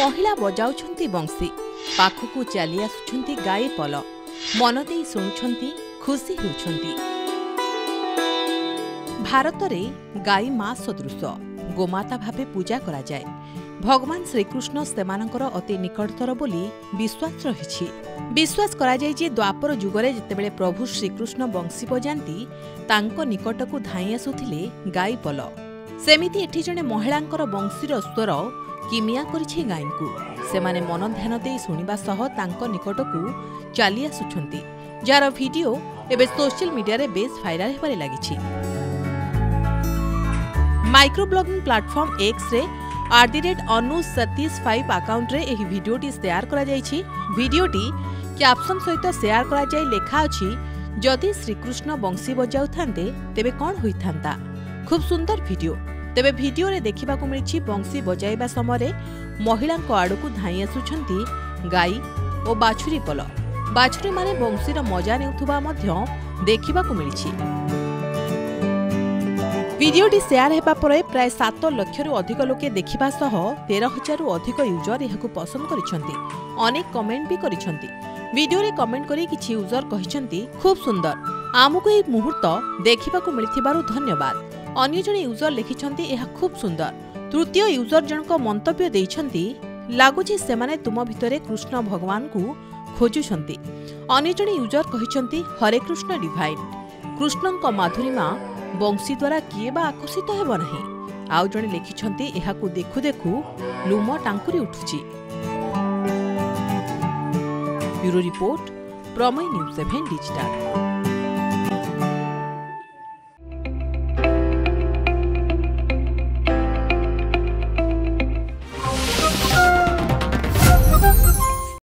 महिला बजाउछंती बंसी पाखकु चली आसुछंती गाई पल मन दे शुणुछंती खुशी होउछंती। भारत में गाई मां सदृश गोमाता भावे पूजा करा जाए। भगवान श्रीकृष्ण सेमानंकर अति निकटतर बोली विश्वास रही। विश्वास करा जाय जे द्वापर जुगरे जेतेबेले प्रभु श्रीकृष्ण बंसी बजांती तांको निकटकु धाई आसुथिले गाई पल। सेमिति एठी जणे महिलांकर बंसीर स्वर किमिया करिछि गाईंकु। सेमाने मन ध्यान दे शुणिबा सह तांको निकटकु चली आसुछंती, जार वीडियो एबे सोशल मीडिया रे बेस भाइराल हेबारे लागिछि। माइक्रो ब्लॉगिंग प्लेटफॉर्म एक्स रे @anu35 अकाउंट रे एही वीडियोटी शेयर करा जायछि। वीडियोटी कैप्शन सहित शेयर करा जाय लेखा अछि, जदि श्रीकृष्ण बंसी बजाउ थांते तेबे कोन होई थांता। खूब सुंदर वीडियो। तेबे वीडियो रे देखिबा को मिलछि बंसी बजाइबा समय महिलांक आड़कू धाई आसुछंती गाई और बाछुरी पल। बाछुरी माने बंसीर मजा नेउथुबा मध्य देखिबा को मिलछि। वीडियोटी शेयर हेबा परे प्राय 7 लाख रु अधिक लोके देखिबा सह 13,000 रु अधिक यूजर एहाकु पसंद करिसंती। अनेक कमेंट भी करिसंती। वीडियो रे कमेंट करी किछि यूजर कहिसंती खूब सुंदर, आमुको ए मुहूर्त देखिबा को मिलिथिबारु धन्यवाद। अन्य जणे यूजर लिखिसंती एहा खूब सुंदर। तृतीय यूजर जनक मंतव्य देइछंती लागुछि सेमाने तुम भितरे कृष्ण भगवान को खोजुछंती। अन्य जणे यूजर कहिसंती हरे कृष्ण डिवाइन। कृष्णंक माधुरीमा बंसी द्वारा किए बा आकर्षित हेब नाही। आउ जणे लिखिसंती एहाकु देखु देखु लुम टांकुरी उठुछि। ब्यूरो रिपोर्ट प्रमेय न्यूज 7 डिजिटल।